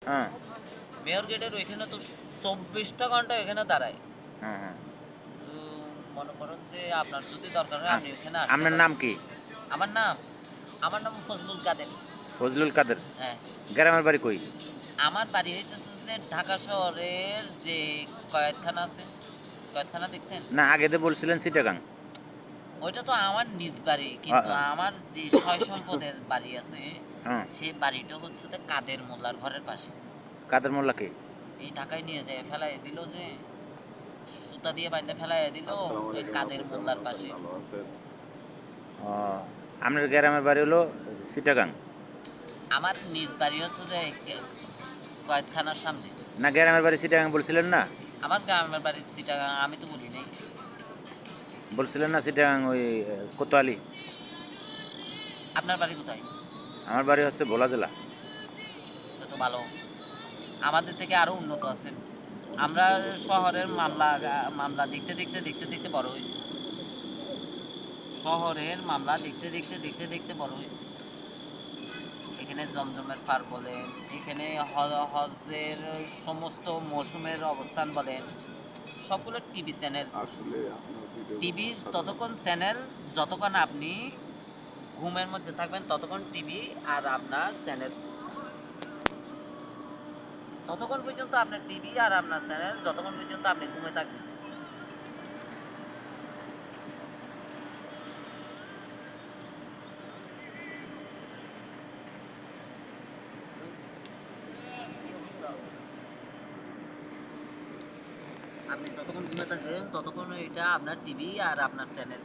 হ্যাঁ মেয়র গেটের ওইখানে তো 24টা ঘন্টা এখানে দাঁড়ায়। হ্যাঁ হ্যাঁ। তো মনে করেন যে আপনার যদি দরকার হয় আপনি ওখানে আসতে আপনার নাম পারেন। কি? আমার নাম আমার নাম ফজলুল কাদের। ফজলুল কাদের। হ্যাঁ, গ্রামের বাড়ি কই? আমার বাড়ি হইতেছে যে ঢাকা শহরের যে কয়েতখানা আছে, কয়েতখানা দেখছেন? না, আগে তো বলছিলেন চিটাগাং। ওইটা তো আমার নিজ বাড়ি, আ, কিন্তু আ, আমার যে সয় সম্পদের বাড়ি আছে হ্যাঁ। সেই বাড়িটা হচ্ছে যে কাদের মোল্লার ঘরের পাশে। কাদের মোল্লা কে? এই ঢাকায় নিয়ে যায় ফেলাই দিল, যে সুতা দিয়ে বাইন্ধে ফেলাই দিল আসসালামু ওই আলাইকুম কাদের আপু, কেমন মোল্লার আছেন? পাশে। ভালো আছেন? ও, আপনার গ্রামের বাড়ি হলো চিটাগাং? আমার নিজ বাড়ি হচ্ছে যে কয়েকখানার সামনে। না, গ্রামের বাড়ি চিটাগাং বলছিলেন না? আমার গ্রামের বাড়ি চিটাগাং, আমি তো বলি নাই। বলছিলেন না চিটাগাং ওই কোতোয়ালি? আপনার বাড়ি কোথায়? আমার বাড়ি হচ্ছে ভোলা জেলা। তো তো ভালো, আমাদের থেকে আরো উন্নত আছেন। আমরা শহরের মামলা মামলা দেখতে দেখতে দেখতে দেখতে বড় হয়েছি। শহরের মামলা দেখতে দেখতে দেখতে দেখতে বড় হয়েছি। এখানে জমজমের পার বলেন, এখানে হজের সমস্ত মৌসুমের অবস্থান বলেন, সবগুলো টিভি চ্যানেল। আসলে আপনার ভিডিও টিভি ততক্ষণ চ্যানেল যতক্ষণ আপনি ঘুমের মধ্যে থাকবেন ততক্ষণ টিভি আর আপনার চ্যানেল, ততক্ষণ পর্যন্ত আপনার টিভি আর আপনার চ্যানেল, যতক্ষণ পর্যন্ত আপনি ঘুমে থাকবেন। আপনি যতক্ষণ ঘুমে থাকবেন ততক্ষণ এটা আপনার টিভি আর আপনার চ্যানেল।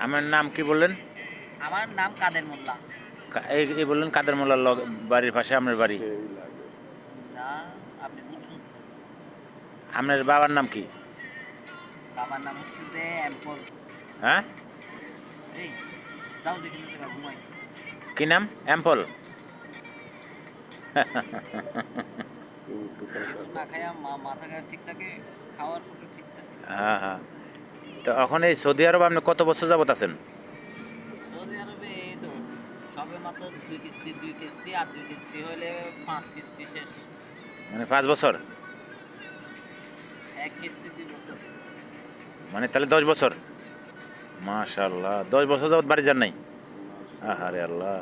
আমার নাম কি বললেন? আমার নাম কাদের মোল্লা। এই বললেন কাদের মোল্লার বাড়ির পাশে আপনার বাড়ি? সেই লাগে। না, আপনি ভুল শুনছেন। আপনার বাবার নাম কি? বাবার নাম হচ্ছে যে অ্যাম্পল। হ্যাঁ, এই যাও যেখানে সেটা ঘুমাই। কি নাম? অ্যাম্পল? একটু কথা কিছু না খাইয়া মাথা ঠিক থাকে, খাওয়ার ফটো ঠিক থাকে। হ্যাঁ হ্যাঁ। তো এখন এই সৌদি আরব আপনি কত বছর যাবত আছেন? সৌদি আরবে এই তো সবে মাত্র 2 কিস্তি আর 2 কিস্তি হলে 5 কিস্তি শেষ। মানে 5 বছর? 1 কিস্তি 2 বছর। মানে তাহলে 10 বছর। মাশাআল্লাহ, 10 বছর যাবত বাড়ি যান নাই? আহারে আল্লাহ,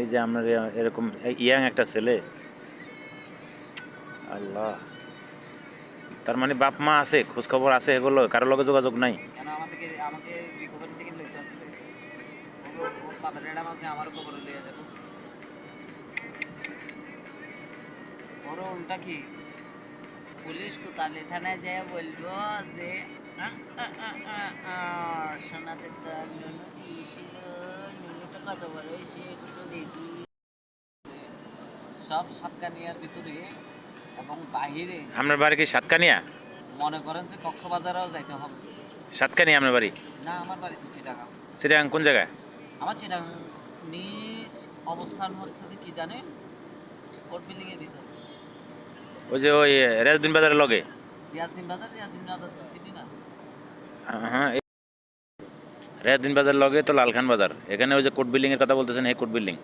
এই যে আপনার এরকম ইয়াং একটা ছেলে, আল্লাহ। তার মানে বাপ মা আছে, খোঁজ খবর আছে, এগুলো কারোর লগে যোগাযোগ নাই? কেন আমাকে রিকভারি থেকে লইতে আসছে? ওর বাবার ম্যাডাম আছে, আমারও খবর লইয়া যাবো। ওরও উল্টা কি পুলিশ কোতালে থানায় যায় বলবো যে সোনাতে তো নুনু দিয়েছিল, নুনুটা কত বড় হয়েছে একটু দেখি। সব সাতকানিয়ার ভিতরে এবং বাহিরে। আপনার বাড়ি কি সাতকানিয়া? মনে করেন যে কক্সবাজারেও যাইতে হবে। সাতকানিয়া আপনার বাড়ি? না, আমার বাড়ি তো চিটাগাং। চিটাগাং কোন জায়গায়? আমার চিটাগাং নিজ অবস্থান হচ্ছে যে কি জানেন, কোর্ট বিল্ডিং এর ভিতর। ওই যে ওই রেজদিন বাজারের লগে? রিয়াজদিন বাজার তো চিনি না। হ্যাঁ, রেজদিন বাজার লগে তো লালখান বাজার, এখানে ওই যে কোর্ট বিল্ডিং এর কথা বলতেছেন, এই কোর্ট বিল্ডিং।